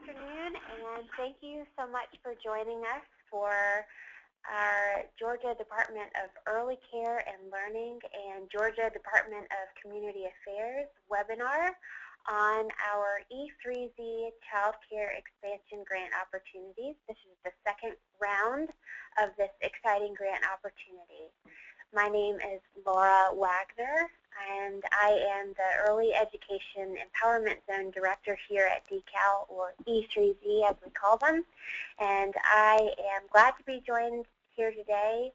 afternoon, and thank you so much for joining us for our Georgia Department of Early Care and Learning and Georgia Department of Community Affairs webinar on our E3Z Child Care Expansion Grant opportunities. This is the second round of this exciting grant opportunity. My name is Laura Wagner, and I am the Early Education Empowerment Zone Director here at DECAL, or E3Z as we call them. And I am glad to be joined here today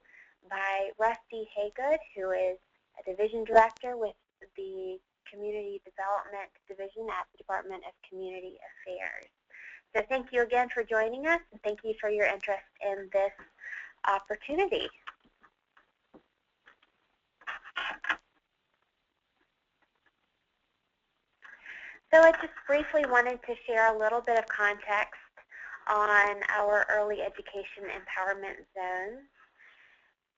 by Rusty Haygood, who is a Division Director with the Community Development Division at the Department of Community Affairs. So thank you again for joining us, and thank you for your interest in this opportunity. So I just briefly wanted to share a little bit of context on our Early Education Empowerment Zone.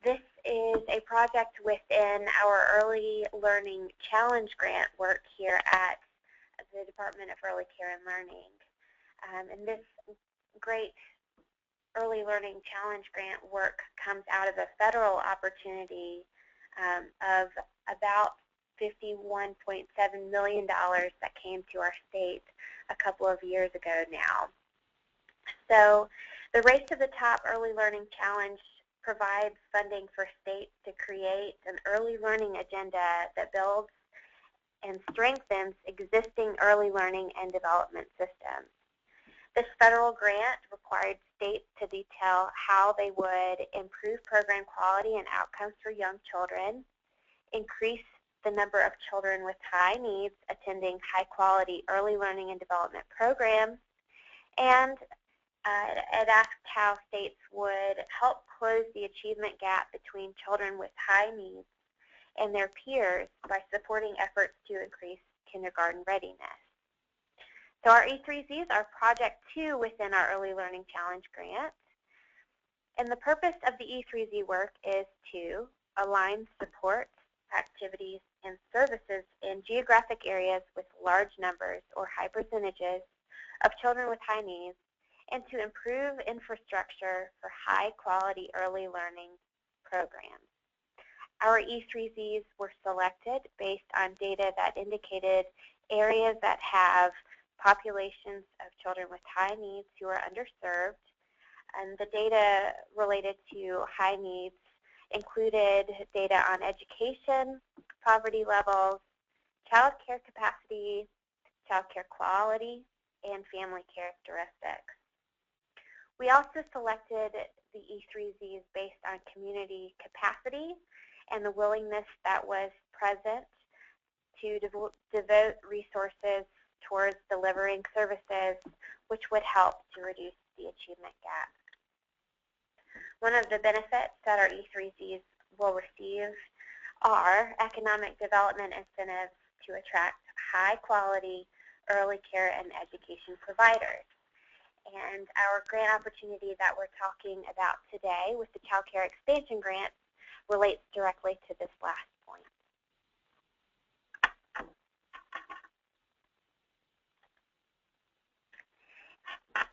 This is a project within our Early Learning Challenge Grant work here at the Department of Early Care and Learning. And this great Early Learning Challenge Grant work comes out of a federal opportunity of about $51.7 million that came to our state a couple of years ago now. So the Race to the Top Early Learning Challenge provides funding for states to create an early learning agenda that builds and strengthens existing early learning and development systems. This federal grant required states to detail how they would improve program quality and outcomes for young children, increase the number of children with high needs attending high-quality early learning and development programs, and it asked how states would help close the achievement gap between children with high needs and their peers by supporting efforts to increase kindergarten readiness. So our E3Zs are Project 2 within our Early Learning Challenge Grant, and the purpose of the E3Z work is to align support, activities, and services in geographic areas with large numbers or high percentages of children with high needs, and to improve infrastructure for high-quality early learning programs. Our E3Zs were selected based on data that indicated areas that have populations of children with high needs who are underserved, and the data related to high needs included data on education, poverty levels, child care capacity, child care quality, and family characteristics. We also selected the E3Zs based on community capacity and the willingness that was present to devote resources towards delivering services which would help to reduce the achievement gap. One of the benefits that our E3Zs will receive are economic development incentives to attract high-quality early care and education providers. And our grant opportunity that we're talking about today with the Child Care Expansion Grant relates directly to this last point.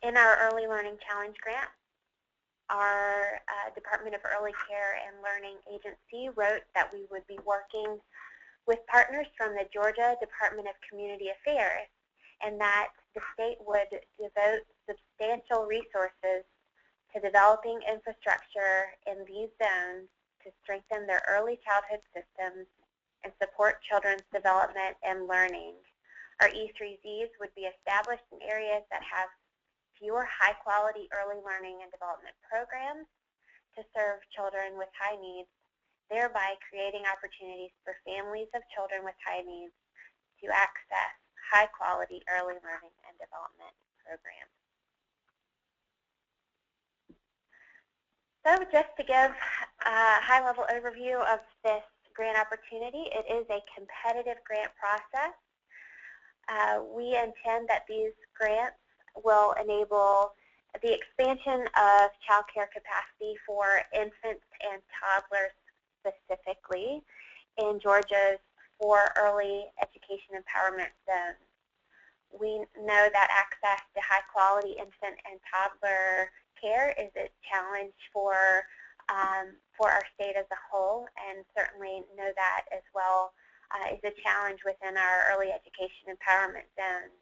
In our Early Learning Challenge Grant, our Department of Early Care and Learning agency wrote that we would be working with partners from the Georgia Department of Community Affairs, and that the state would devote substantial resources to developing infrastructure in these zones to strengthen their early childhood systems and support children's development and learning. Our E3Zs would be established in areas that have fewer high-quality early learning and development programs to serve children with high needs, thereby creating opportunities for families of children with high needs to access high-quality early learning and development programs. So just to give a high-level overview of this grant opportunity, it is a competitive grant process. We intend that these grants will enable the expansion of child care capacity for infants and toddlers specifically in Georgia's 4 early education empowerment zones. We know that access to high-quality infant and toddler care is a challenge for our state as a whole, and certainly know that as well is a challenge within our early education empowerment zones.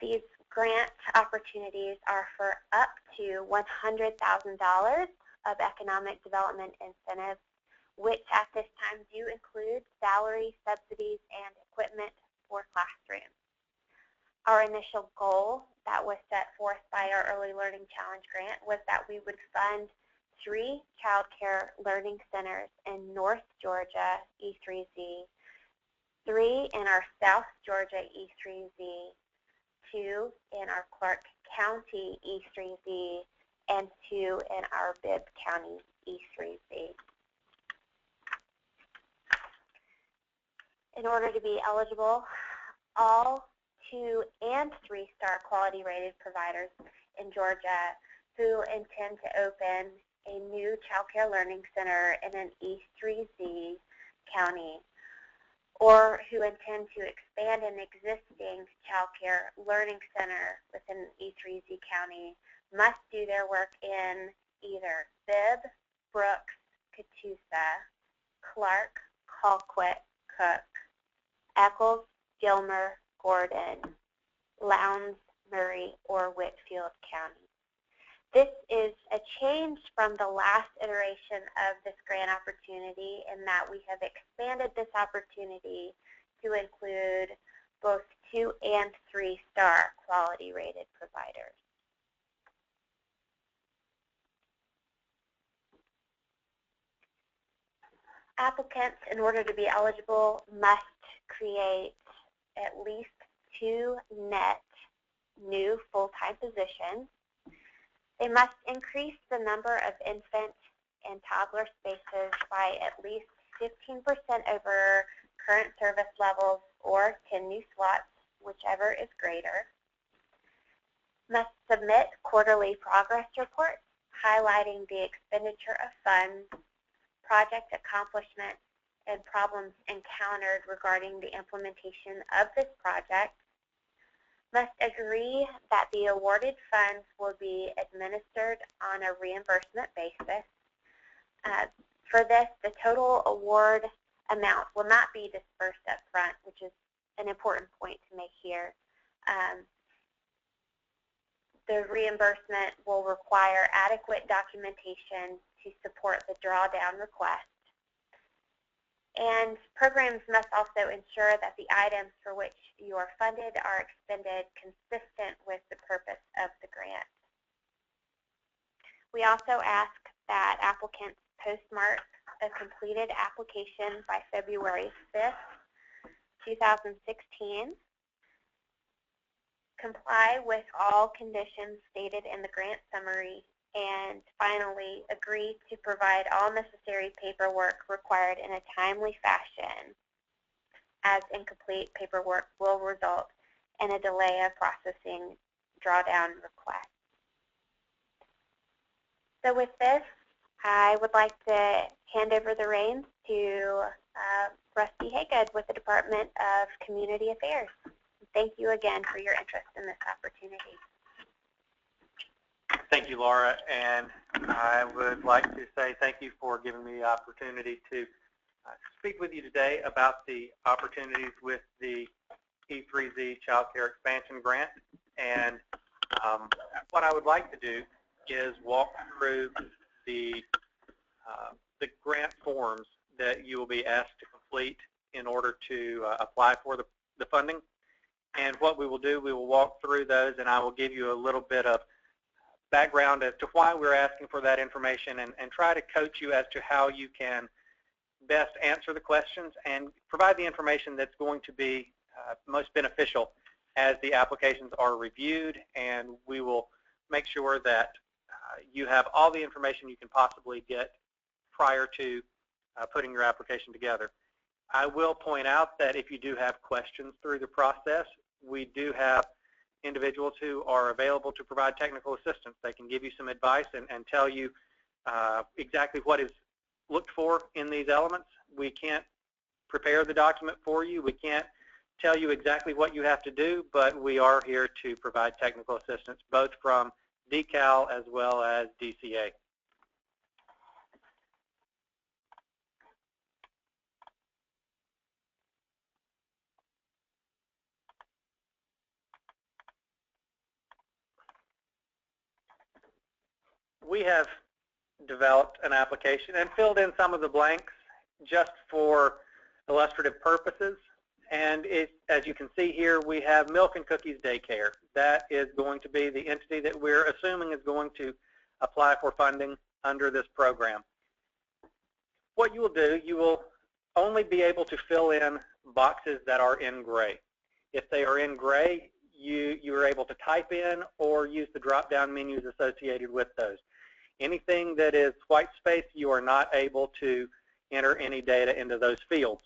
These grant opportunities are for up to $100,000 of economic development incentives, which at this time do include salary subsidies and equipment for classrooms. Our initial goal that was set forth by our Early Learning Challenge grant was that we would fund 3 child care learning centers in North Georgia, E3Z, 3 in our South Georgia, E3Z, 2 in our Clarke County, E3Z, and 2 in our Bibb County, E3Z. In order to be eligible, all 2- and 3-star quality rated providers in Georgia who intend to open a new child care learning center in an E3Z county, or who intend to expand an existing child care learning center within E3Z county, must do their work in either Bibb, Brooks, Catoosa, Clarke, Colquitt, Cook, Echols, Gilmer, Gordon, Lowndes, Murray, or Whitfield county. This is a change from the last iteration of this grant opportunity in that we have expanded this opportunity to include both 2- and 3-star quality rated providers. Applicants, in order to be eligible, must create at least 2 net new full-time positions. They must increase the number of infant and toddler spaces by at least 15% over current service levels or 10 new slots, whichever is greater. Must submit quarterly progress reports highlighting the expenditure of funds, project accomplishments, and problems encountered regarding the implementation of this project. Must agree that the awarded funds will be administered on a reimbursement basis. For this, the total award amount will not be dispersed up front, which is an important point to make here. The reimbursement will require adequate documentation to support the drawdown request. And programs must also ensure that the items for which you are funded are expended consistent with the purpose of the grant. We also ask that applicants postmark a completed application by February 5th, 2016, comply with all conditions stated in the grant summary, and finally, agree to provide all necessary paperwork required in a timely fashion, as incomplete paperwork will result in a delay of processing drawdown requests. So with this, I would like to hand over the reins to Rusty Haygood with the Department of Community Affairs. Thank you again for your interest in this opportunity. Thank you, Laura, and I would like to say thank you for giving me the opportunity to speak with you today about the opportunities with the E3Z Child Care Expansion Grant. And what I would like to do is walk through the grant forms that you will be asked to complete in order to apply for the funding. And what we will do, we will walk through those, and I will give you a little bit of background as to why we're asking for that information, and try to coach you as to how you can best answer the questions and provide the information that's going to be most beneficial as the applications are reviewed, and we will make sure that you have all the information you can possibly get prior to putting your application together. I will point out that if you do have questions through the process, we do have individuals who are available to provide technical assistance. They can give you some advice and tell you exactly what is looked for in these elements. We can't prepare the document for you. We can't tell you exactly what you have to do, but we are here to provide technical assistance, both from DECAL as well as DCA. We have developed an application and filled in some of the blanks just for illustrative purposes. And as you can see here, we have Milk and Cookies Daycare. That is going to be the entity that we're assuming is going to apply for funding under this program. What you will do, you will only be able to fill in boxes that are in gray. If they are in gray, you are able to type in or use the drop-down menus associated with those. Anything that is white space, you are not able to enter any data into those fields.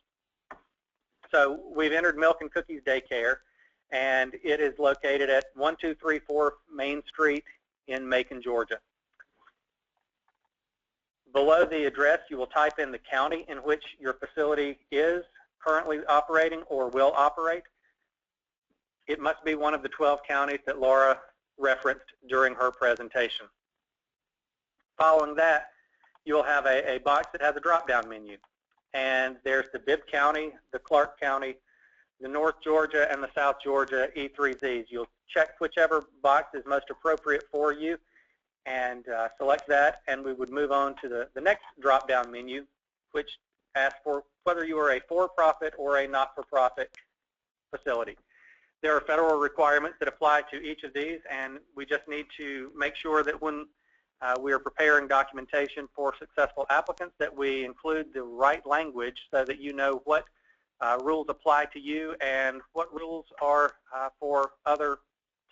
So we've entered Milk and Cookies Daycare, and it is located at 1234 Main Street in Macon, Georgia. Below the address, you will type in the county in which your facility is currently operating or will operate. It must be one of the 12 counties that Laura referenced during her presentation. Following that, you'll have a box that has a drop-down menu. And there's the Bibb County, the Clarke County, the North Georgia, and the South Georgia E3Zs. You'll check whichever box is most appropriate for you and select that, and we would move on to the next drop-down menu, which asks for whether you are a for-profit or a not-for-profit facility. There are federal requirements that apply to each of these, and we just need to make sure that when we are preparing documentation for successful applicants that we include the right language so that you know what rules apply to you and what rules are for other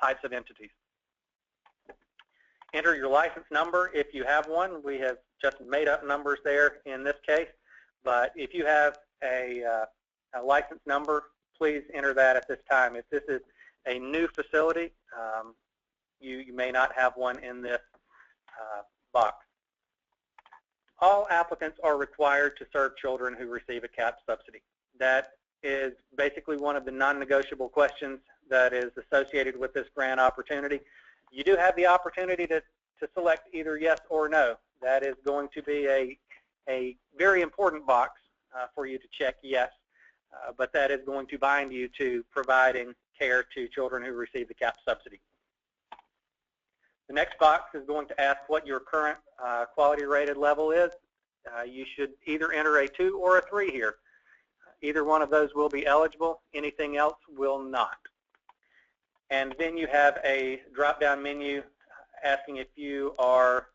types of entities. Enter your license number if you have one. We have just made up numbers there in this case, but if you have a license number, please enter that at this time. If this is a new facility, you may not have one in this box. All applicants are required to serve children who receive a CAP subsidy. That is basically one of the non-negotiable questions that is associated with this grant opportunity. You do have the opportunity to select either yes or no. That is going to be a very important box for you to check yes, but that is going to bind you to providing care to children who receive the CAP subsidy. The next box is going to ask what your current quality rated level is. You should either enter a 2 or a 3 here. Either one of those will be eligible. Anything else will not. And then you have a drop-down menu asking if you are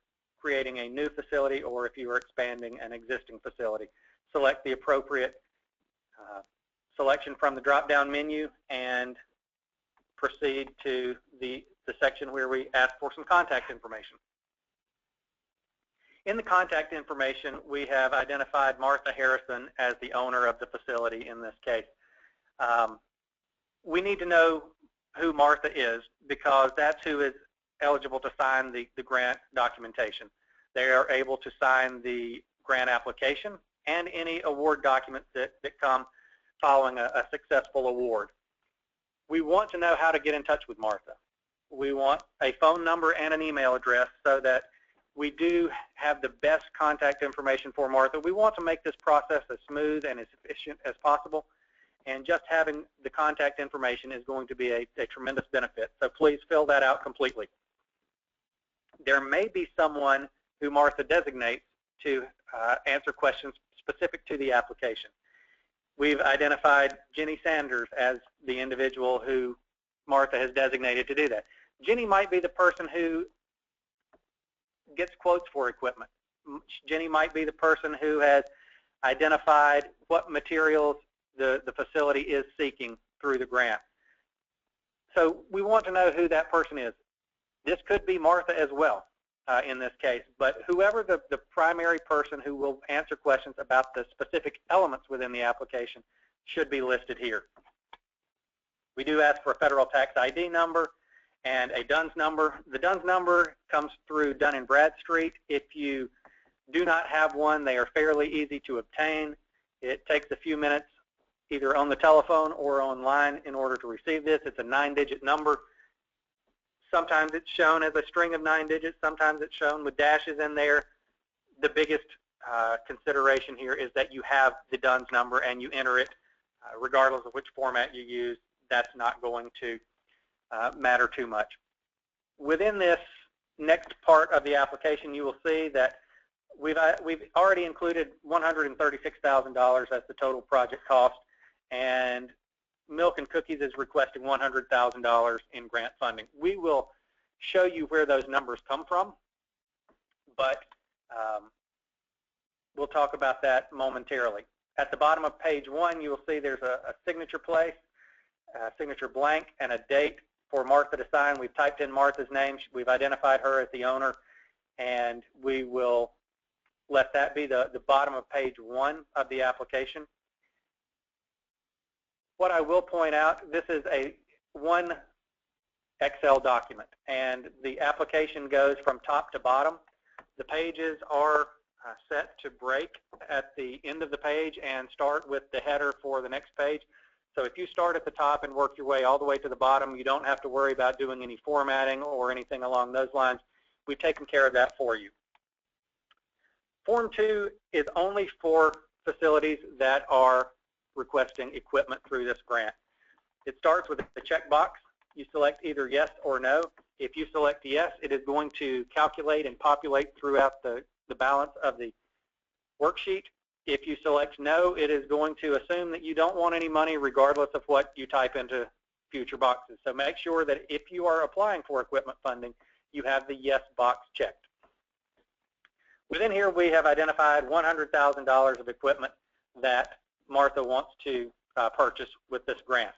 creating a new facility or if you are expanding an existing facility. Select the appropriate selection from the drop-down menu and proceed to the section where we ask for some contact information. In the contact information, we have identified Martha Harrison as the owner of the facility in this case. We need to know who Martha is because that's who is eligible to sign the grant documentation. They are able to sign the grant application and any award documents that come following a successful award. We want to know how to get in touch with Martha. We want a phone number and an email address so that we do have the best contact information for Martha. We want to make this process as smooth and as efficient as possible, and just having the contact information is going to be a tremendous benefit. So please fill that out completely. There may be someone who Martha designates to answer questions specific to the application. We've identified Jenny Sanders as the individual who Martha has designated to do that. Jenny might be the person who gets quotes for equipment. Jenny might be the person who has identified what materials the facility is seeking through the grant. So we want to know who that person is. This could be Martha as well in this case, but whoever the primary person who will answer questions about the specific elements within the application should be listed here. We do ask for a federal tax ID number and a DUNS number. The DUNS number comes through Dun & Bradstreet. If you do not have one, they are fairly easy to obtain. It takes a few minutes either on the telephone or online in order to receive this. It's a 9-digit number. Sometimes it's shown as a string of 9 digits. Sometimes it's shown with dashes in there. The biggest consideration here is that you have the DUNS number and you enter it regardless of which format you use. That's not going to matter too much. Within this next part of the application, you will see that we've already included $136,000 as the total project cost, and Milk and Cookies is requesting $100,000 in grant funding. We will show you where those numbers come from, but we'll talk about that momentarily. At the bottom of page 1, you will see there's a signature place, a signature blank, and a date for Martha to sign. We've typed in Martha's name. We've identified her as the owner, and we will let that be the bottom of page 1 of the application. What I will point out, this is one Excel document, and the application goes from top to bottom. The pages are set to break at the end of the page and start with the header for the next page. So if you start at the top and work your way all the way to the bottom, you don't have to worry about doing any formatting or anything along those lines. We've taken care of that for you. Form 2 is only for facilities that are requesting equipment through this grant. It starts with the checkbox. You select either yes or no. If you select yes, it is going to calculate and populate throughout the balance of the worksheet. If you select no, it is going to assume that you don't want any money regardless of what you type into future boxes. So make sure that if you are applying for equipment funding, you have the yes box checked. Within here, we have identified $100,000 of equipment that Martha wants to purchase with this grant.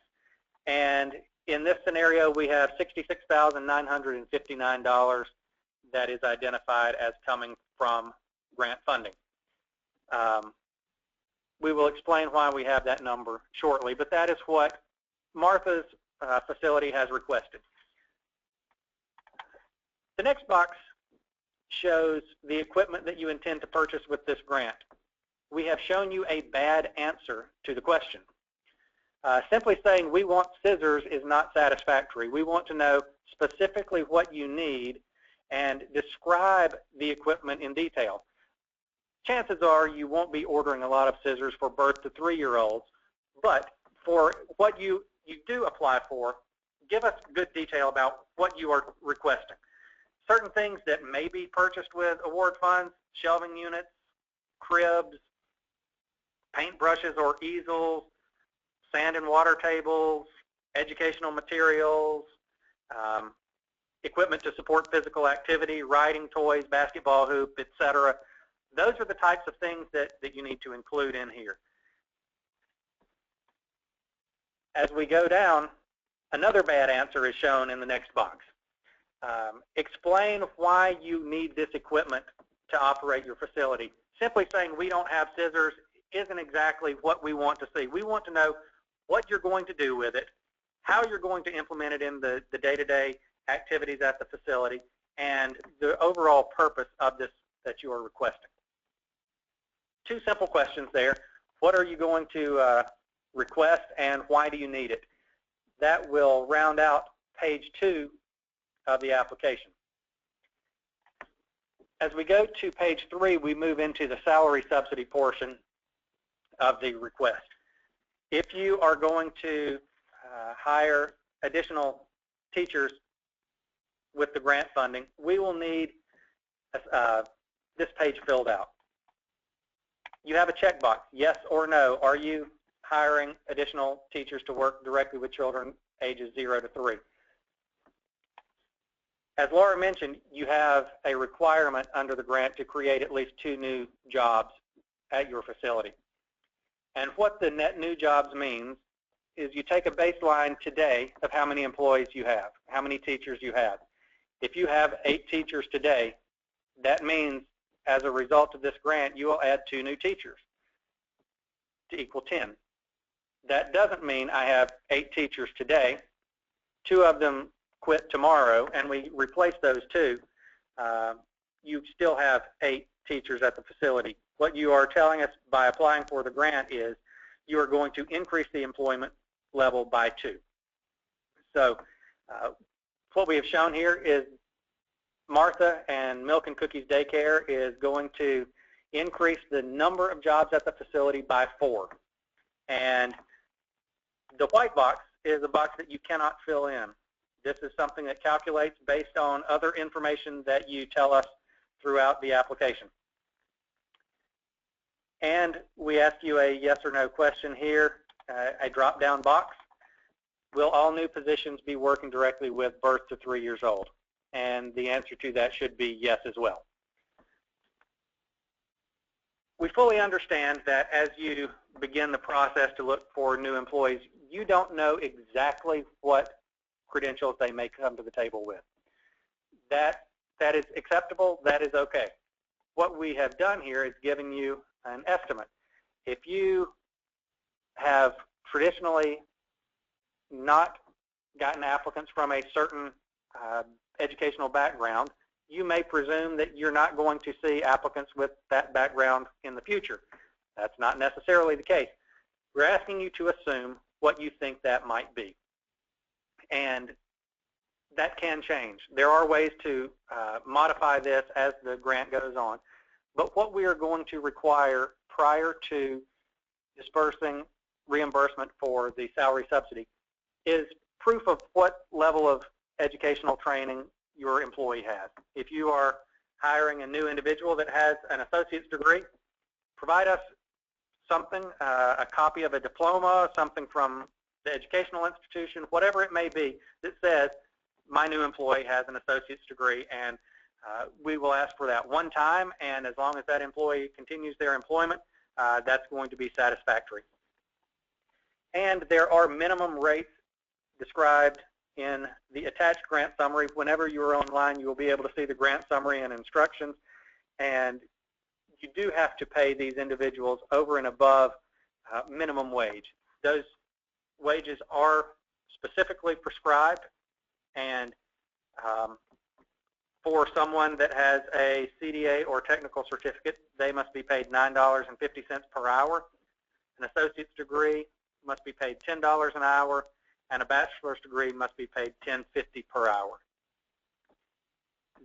And in this scenario, we have $66,959 that is identified as coming from grant funding. We will explain why we have that number shortly, but that is what Martha's facility has requested. The next box shows the equipment that you intend to purchase with this grant. We have shown you a bad answer to the question. Simply saying we want scissors is not satisfactory. We want to know specifically what you need and describe the equipment in detail. Chances are you won't be ordering a lot of scissors for birth to 3-year-olds, but for what you do apply for, give us good detail about what you are requesting. Certain things that may be purchased with award funds: shelving units, cribs, paintbrushes or easels, sand and water tables, educational materials, equipment to support physical activity, riding toys, basketball hoop, etc. Those are the types of things that you need to include in here. As we go down, another bad answer is shown in the next box. Explain why you need this equipment to operate your facility. Simply saying we don't have scissors isn't exactly what we want to see. We want to know what you're going to do with it, how you're going to implement it in the day-to-day activities at the facility, and the overall purpose of this that you are requesting. 2 simple questions there. What are you going to request, and why do you need it? That will round out page 2 of the application. As we go to page 3, we move into the salary subsidy portion of the request. If you are going to hire additional teachers with the grant funding, we will need this page filled out. You have a checkbox, yes or no. Are you hiring additional teachers to work directly with children ages 0 to 3? As Laura mentioned, you have a requirement under the grant to create at least 2 new jobs at your facility. And what the net new jobs means is you take a baseline today of how many employees you have, how many teachers you have. If you have 8 teachers today, that means as a result of this grant, you will add 2 new teachers to equal 10. That doesn't mean I have 8 teachers today, 2 of them quit tomorrow, and we replace those 2. You still have 8 teachers at the facility. What you are telling us by applying for the grant is you are going to increase the employment level by 2. So what we have shown here is Martha and Milk and Cookies Daycare is going to increase the number of jobs at the facility by 4. And the white box is a box that you cannot fill in. This is something that calculates based on other information that you tell us throughout the application. And we ask you a yes or no question here, a drop-down box. Will all new positions be working directly with birth to 3 years old? And the answer to that should be yes as well. We fully understand that as you begin the process to look for new employees, you don't know exactly what credentials they may come to the table with. That is acceptable. That is okay. What we have done here is giving you an estimate. If you have traditionally not gotten applicants from a certain educational background, you may presume that you're not going to see applicants with that background in the future. That's not necessarily the case. We're asking you to assume what you think that might be. And that can change. There are ways to modify this as the grant goes on. But what we are going to require prior to dispersing reimbursement for the salary subsidy is proof of what level of educational training your employee has. If you are hiring a new individual that has an associate's degree, provide us something, a copy of a diploma, something from the educational institution, whatever it may be, that says my new employee has an associate's degree, and we will ask for that one time, and as long as that employee continues their employment, that's going to be satisfactory. And there are minimum rates described in the attached grant summary. Whenever you're online, you will be able to see the grant summary and instructions, and you do have to pay these individuals over and above minimum wage. Those wages are specifically prescribed, and for someone that has a CDA or technical certificate, they must be paid $9.50 per hour. An associate's degree must be paid $10 an hour, and a bachelor's degree must be paid $10.50 per hour.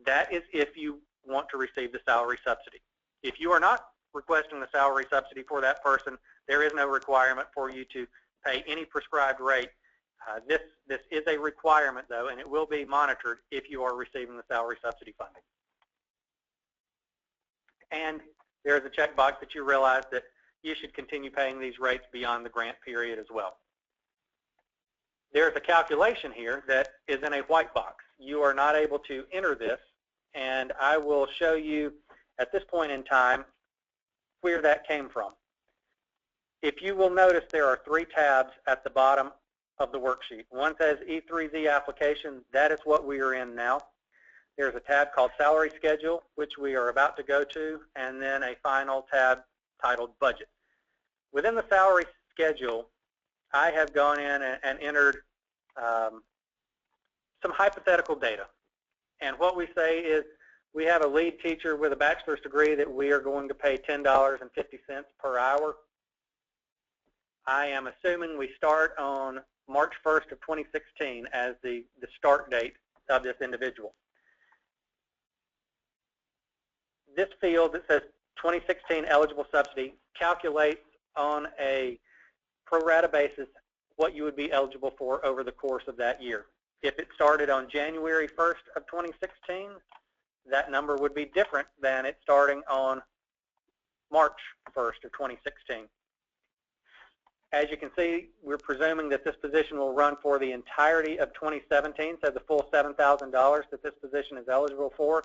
That is if you want to receive the salary subsidy. If you are not requesting the salary subsidy for that person, there is no requirement for you to pay any prescribed rate. This is a requirement, though, and it will be monitored if you are receiving the salary subsidy funding. And there is a checkbox that you realize that you should continue paying these rates beyond the grant period as well. There's a calculation here that is in a white box. You are not able to enter this, and I will show you at this point in time where that came from. If you will notice, there are 3 tabs at the bottom of the worksheet. One says E3Z application. That is what we are in now. There's a tab called Salary Schedule, which we are about to go to, and then a final tab titled Budget. Within the Salary Schedule, I have gone in and entered some hypothetical data. And what we say is we have a lead teacher with a bachelor's degree that we are going to pay $10.50 per hour. I am assuming we start on March 1st of 2016 as the start date of this individual. This field that says 2016 eligible subsidy calculates on a pro rata basis what you would be eligible for over the course of that year. If it started on January 1st of 2016, that number would be different than it starting on March 1st of 2016. As you can see, we're presuming that this position will run for the entirety of 2017, so the full $7,000 that this position is eligible for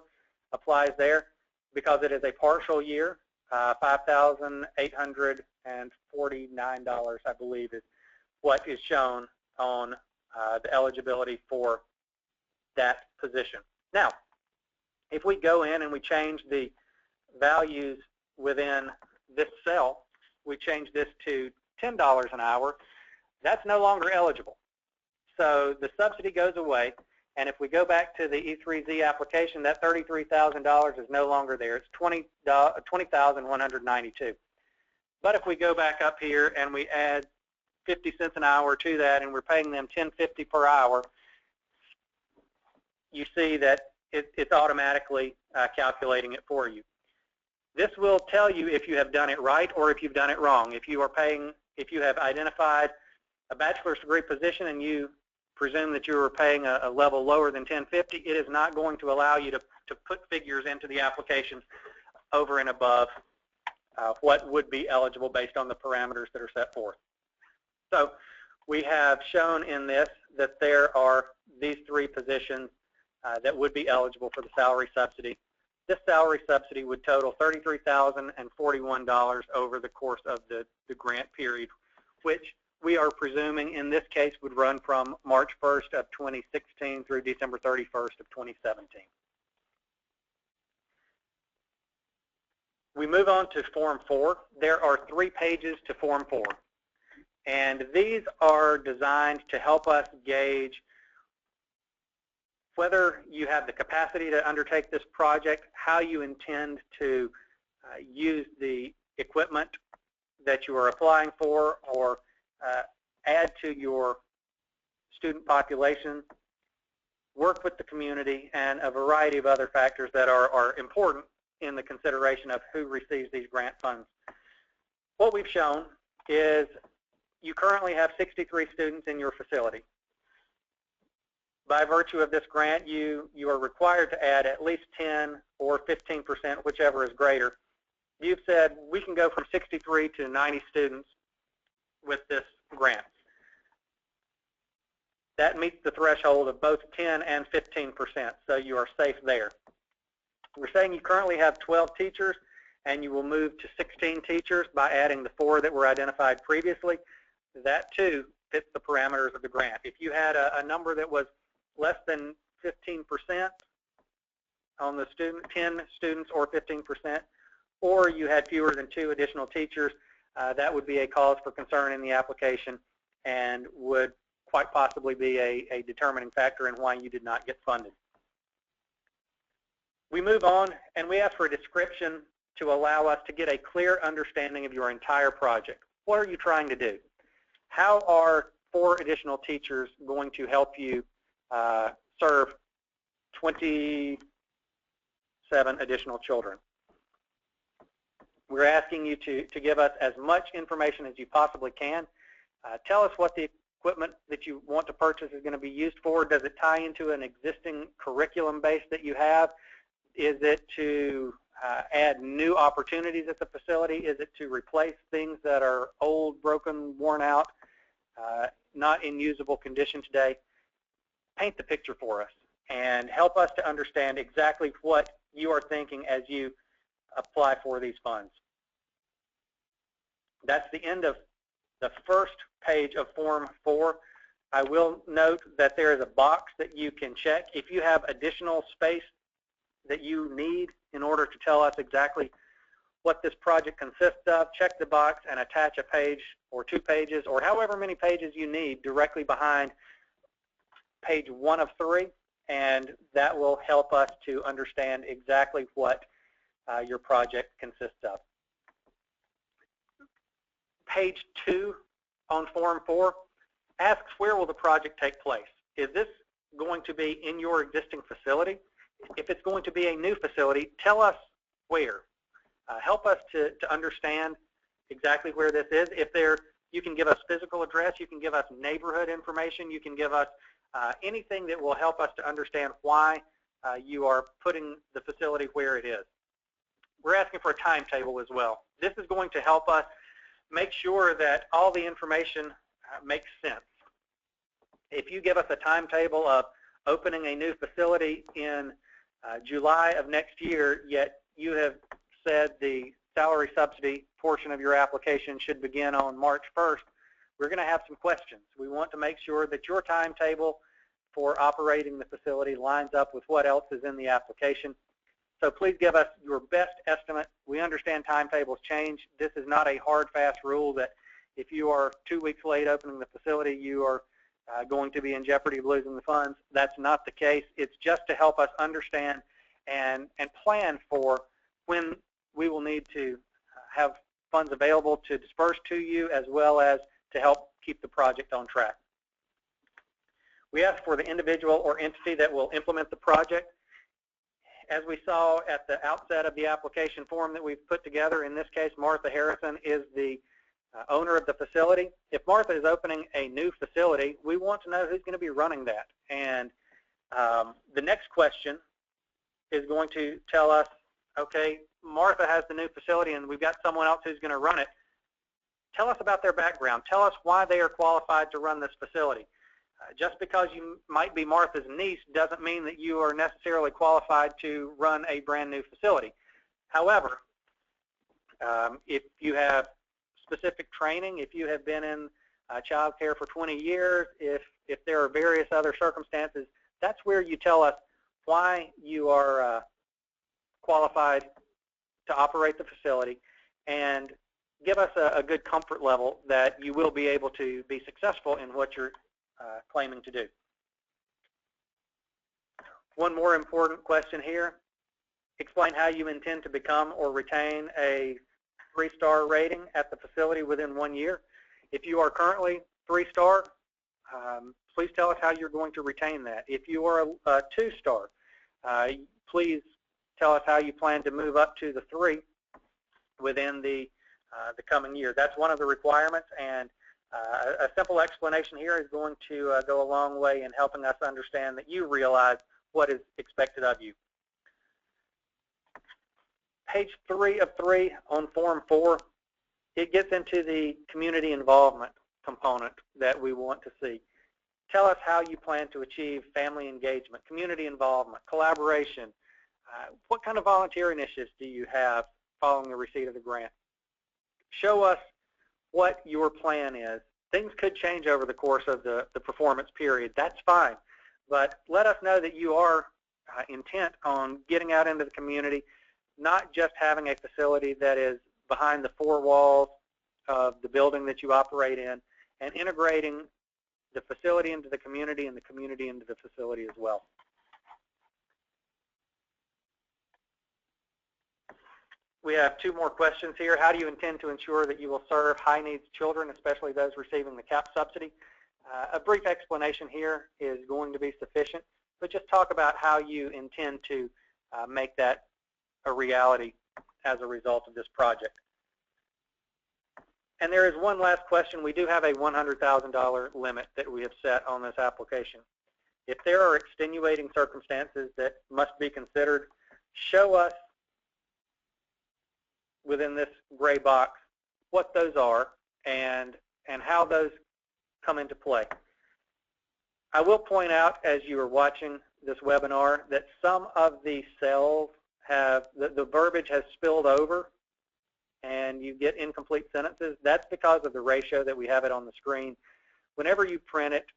applies there. Because it is a partial year, $5,849, I believe, is what is shown on the eligibility for that position. Now, if we go in and we change the values within this cell, we change this to $10 an hour, that's no longer eligible. So the subsidy goes away, and if we go back to the E3Z application, that $33,000 is no longer there. It's $20,192. But if we go back up here and we add 50 cents an hour to that, and we're paying them $10.50 per hour, you see that it's automatically calculating it for you. This will tell you if you have done it right or if you've done it wrong. If you have identified a bachelor's degree position and you presume that you are paying a level lower than $10.50, it is not going to allow you to put figures into the application over and above what would be eligible based on the parameters that are set forth. So we have shown in this that there are these three positions that would be eligible for the salary subsidy. This salary subsidy would total $33,041 over the course of the grant period, which we are presuming in this case would run from March 1st of 2016 through December 31st of 2017. We move on to Form 4. There are 3 pages to Form 4, and these are designed to help us gauge whether you have the capacity to undertake this project, how you intend to use the equipment that you are applying for, or add to your student population, work with the community, and a variety of other factors that are important in the consideration of who receives these grant funds. What we've shown is you currently have 63 students in your facility. By virtue of this grant, you are required to add at least 10 or 15%, whichever is greater. You've said we can go from 63 to 90 students with this grant. That meets the threshold of both 10 and 15%, so you are safe there. We're saying you currently have 12 teachers, and you will move to 16 teachers by adding the 4 that were identified previously. That, too, fits the parameters of the grant. If you had a number that was less than 15% on the 10 students or 15%, or you had fewer than 2 additional teachers, that would be a cause for concern in the application and would quite possibly be a determining factor in why you did not get funded. We move on, and we ask for a description to allow us to get a clear understanding of your entire project. What are you trying to do? How are 4 additional teachers going to help you serve 27 additional children? We're asking you to give us as much information as you possibly can. Tell us what the equipment that you want to purchase is going to be used for. Does it tie into an existing curriculum base that you have? Is it to add new opportunities at the facility? Is it to replace things that are old, broken, worn out, not in usable condition today? Paint the picture for us and help us to understand exactly what you are thinking as you apply for these funds. That's the end of the first page of Form 4. I will note that there is a box that you can check. If you have additional space that you need in order to tell us exactly what this project consists of, check the box and attach a page or 2 pages or however many pages you need directly behind page 1 of 3, and that will help us to understand exactly what your project consists of. Page 2 on Form 4 asks, where will the project take place? Is this going to be in your existing facility? If it's going to be a new facility, tell us where. Help us to understand exactly where this is. If you can give us physical address, you can give us neighborhood information, you can give us anything that will help us to understand why you are putting the facility where it is. We're asking for a timetable as well. This is going to help us make sure that all the information makes sense. If you give us a timetable of opening a new facility in July of next year, yet you have said the salary subsidy portion of your application should begin on March 1st, we're going to have some questions. We want to make sure that your timetable for operating the facility lines up with what else is in the application. So please give us your best estimate. We understand timetables change. This is not a hard, fast rule that if you are 2 weeks late opening the facility, you are going to be in jeopardy of losing the funds. That's not the case. It's just to help us understand and plan for when we will need to have funds available to disperse to you, as well as to help keep the project on track. We ask for the individual or entity that will implement the project. As we saw at the outset of the application form that we've put together, in this case, Martha Harrison is the owner of the facility. If Martha is opening a new facility, we want to know who's going to be running that. And the next question is going to tell us, okay, Martha has the new facility and we've got someone else who's going to run it. Tell us about their background. Tell us why they are qualified to run this facility. Just because you might be Martha's niece doesn't mean that you are necessarily qualified to run a brand new facility. However, if you have specific training, if you have been in child care for 20 years, if there are various other circumstances, that's where you tell us why you are qualified to operate the facility, and give us a good comfort level that you will be able to be successful in what you're claiming to do. One more important question here. Explain how you intend to become or retain a 3-star rating at the facility within 1 year. If you are currently 3-star, please tell us how you're going to retain that. If you are a 2-star, please tell us how you plan to move up to the 3 within the coming year. That's one of the requirements, and a simple explanation here is going to go a long way in helping us understand that you realize what is expected of you. Page 3 of 3 on Form 4, it gets into the community involvement component that we want to see. Tell us how you plan to achieve family engagement, community involvement, collaboration. What kind of volunteer initiatives do you have following the receipt of the grant? Show us what your plan is. Things could change over the course of the performance period. That's fine. But let us know that you are intent on getting out into the community, not just having a facility that is behind the 4 walls of the building that you operate in, and integrating the facility into the community and the community into the facility as well. We have 2 more questions here. How do you intend to ensure that you will serve high-needs children, especially those receiving the CAP subsidy? A brief explanation here is going to be sufficient, but just talk about how you intend to make that a reality as a result of this project. And there is one last question. We do have a $100,000 limit that we have set on this application. If there are extenuating circumstances that must be considered, show us within this gray box what those are and how those come into play. I will point out, as you are watching this webinar, that some of the cells have, the verbiage has spilled over and you get incomplete sentences. That's because of the ratio that we have it on the screen. Whenever you print it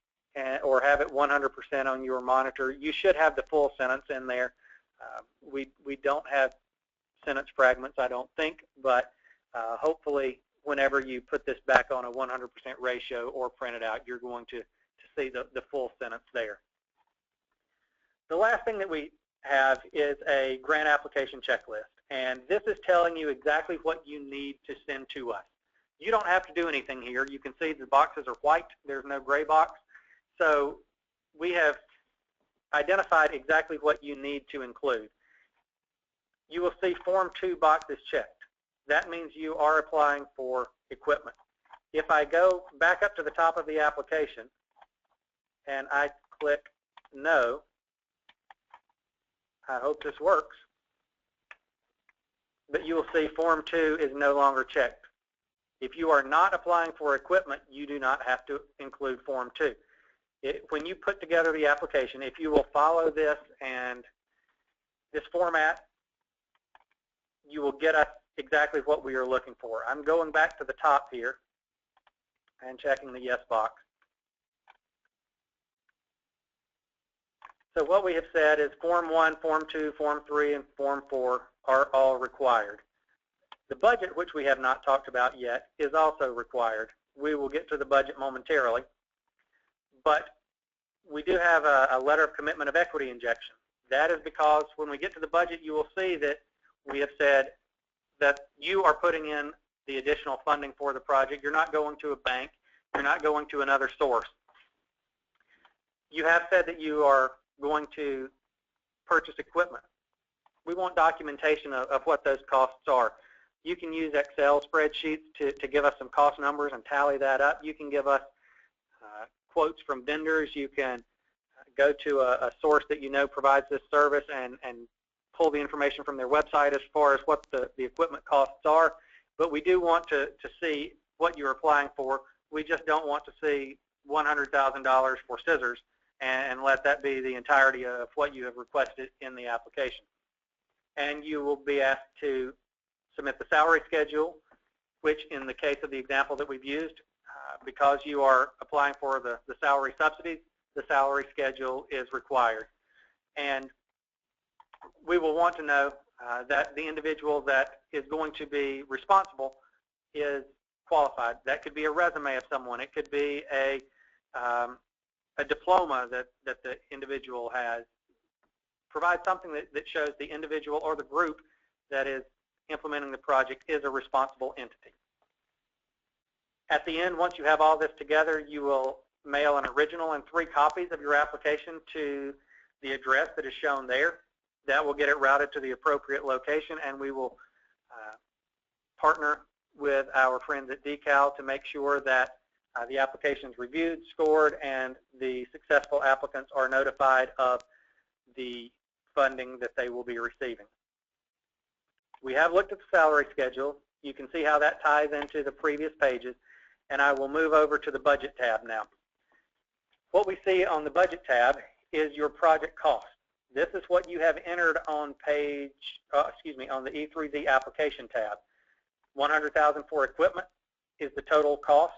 or have it 100% on your monitor, you should have the full sentence in there. We don't have sentence fragments, I don't think, but hopefully whenever you put this back on a 100% ratio or print it out, you're going to see the full sentence there. The last thing that we have is a grant application checklist, and this is telling you exactly what you need to send to us. You don't have to do anything here. You can see the boxes are white. There's no gray box. So we have identified exactly what you need to include. You will see Form 2 boxes checked. That means you are applying for equipment. If I go back up to the top of the application and I click No, I hope this works, but you will see Form 2 is no longer checked. If you are not applying for equipment, you do not have to include Form 2. When you put together the application, if you will follow this and this format, you will get us exactly what we are looking for. I'm going back to the top here and checking the yes box. So what we have said is Form 1, Form 2, Form 3, and Form 4 are all required. The budget, which we have not talked about yet, is also required. We will get to the budget momentarily, but we do have a letter of commitment of equity injection. That is because when we get to the budget, you will see that we have said that you are putting in the additional funding for the project. You're not going to a bank. You're not going to another source. You have said that you are going to purchase equipment. We want documentation of what those costs are. You can use Excel spreadsheets to give us some cost numbers and tally that up. You can give us quotes from vendors. You can go to a source that you know provides this service and pull the information from their website as far as what the equipment costs are. But we do want to see what you're applying for. We just don't want to see $100,000 for scissors and let that be the entirety of what you have requested in the application. And you will be asked to submit the salary schedule, which in the case of the example that we've used, because you are applying for the salary subsidies, the salary schedule is required. And we will want to know that the individual that is going to be responsible is qualified. That could be a resume of someone. It could be a diploma that the individual has. Provide something that shows the individual or the group that is implementing the project is a responsible entity. At the end, once you have all this together, you will mail an original and 3 copies of your application to the address that is shown there. That will get it routed to the appropriate location, and we will partner with our friends at DECAL to make sure that the application is reviewed, scored, and the successful applicants are notified of the funding that they will be receiving. We have looked at the salary schedule. You can see how that ties into the previous pages, and I will move over to the budget tab now. What we see on the budget tab is your project cost. This is what you have entered on on the E3Z application tab. $100,000 for equipment is the total cost.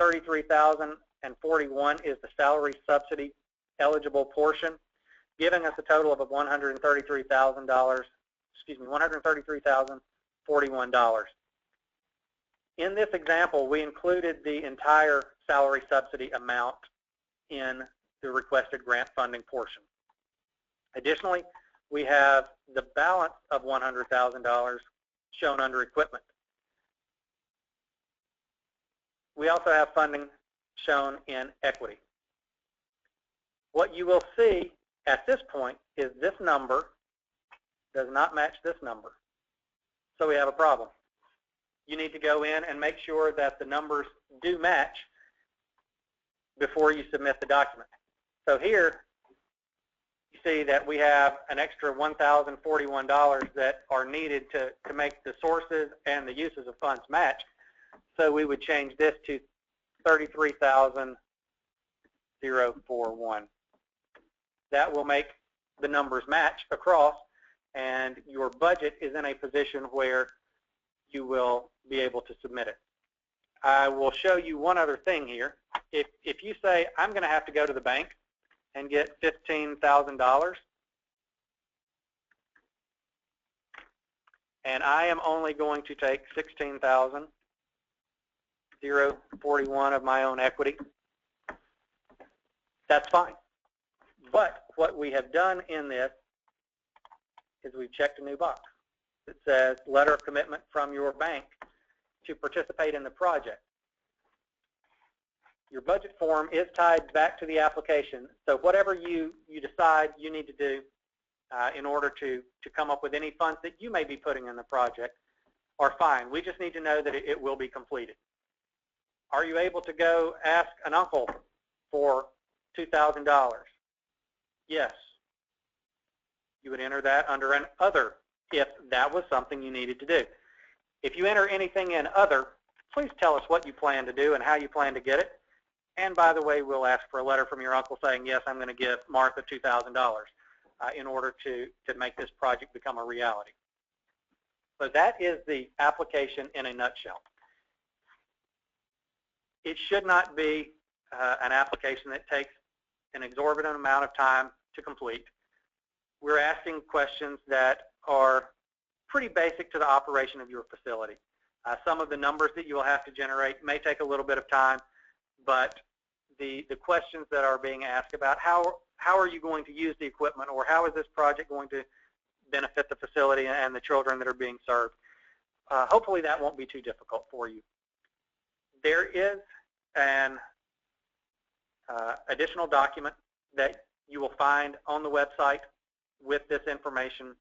$33,041 is the salary subsidy eligible portion, giving us a total of $133,041. In this example, we included the entire salary subsidy amount in the requested grant funding portion. Additionally, we have the balance of $100,000 shown under equipment. We also have funding shown in equity. What you will see at this point is this number does not match this number. So we have a problem. You need to go in and make sure that the numbers do match before you submit the document. So here you see that we have an extra $1,041 that are needed to make the sources and the uses of funds match. So we would change this to $33,041. That will make the numbers match across, and your budget is in a position where you will be able to submit it. I will show you one other thing here. If you say, I'm going to have to go to the bank and get $15,000, and I am only going to take $16,041 of my own equity, that's fine. But what we have done in this is we've checked a new box that says letter of commitment from your bank to participate in the project. Your budget form is tied back to the application, so whatever you decide you need to do in order to come up with any funds that you may be putting in the project are fine. We just need to know that it will be completed. Are you able to go ask an uncle for $2,000? Yes. You would enter that under an other if that was something you needed to do. If you enter anything in other, please tell us what you plan to do and how you plan to get it. And by the way, we'll ask for a letter from your uncle saying, yes, I'm going to give Martha $2,000 in order to make this project become a reality. So that is the application in a nutshell. It should not be an application that takes an exorbitant amount of time to complete. We're asking questions that are pretty basic to the operation of your facility. Some of the numbers that you will have to generate may take a little bit of time, but the questions that are being asked about how are you going to use the equipment, or how is this project going to benefit the facility and the children that are being served, hopefully that won't be too difficult for you. There is an additional document that you will find on the website with this information.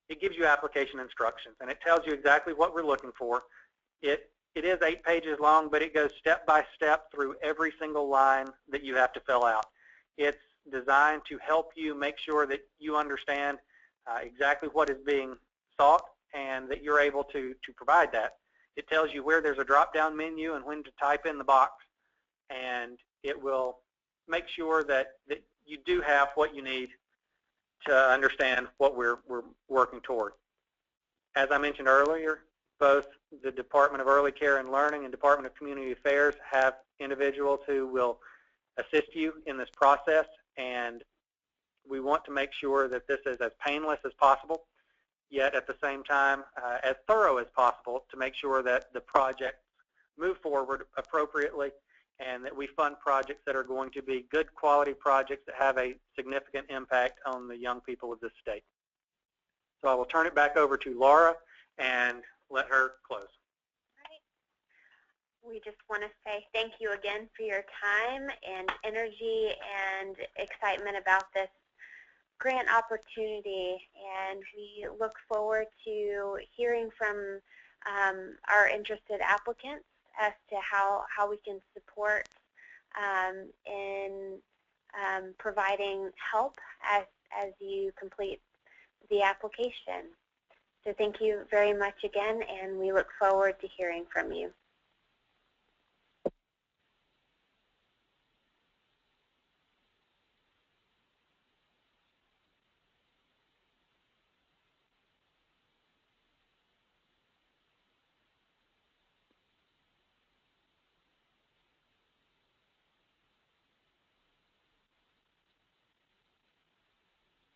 It gives you application instructions, and it tells you exactly what we're looking for. It is 8 pages long, but it goes step by step through every single line that you have to fill out. It's designed to help you make sure that you understand exactly what is being sought and that you're able to provide that. It tells you where there's a drop-down menu and when to type in the box, and it will make sure that you do have what you need to understand what we're working toward. As I mentioned earlier, both the Department of Early Care and Learning and Department of Community Affairs have individuals who will assist you in this process, and we want to make sure that this is as painless as possible, yet at the same time as thorough as possible to make sure that the projects move forward appropriately and that we fund projects that are going to be good quality projects that have a significant impact on the young people of this state. So I will turn it back over to Laura and let her close. All right. We just want to say thank you again for your time and energy and excitement about this grant opportunity, and we look forward to hearing from our interested applicants as to how we can support in providing help as you complete the application. So thank you very much again, and we look forward to hearing from you.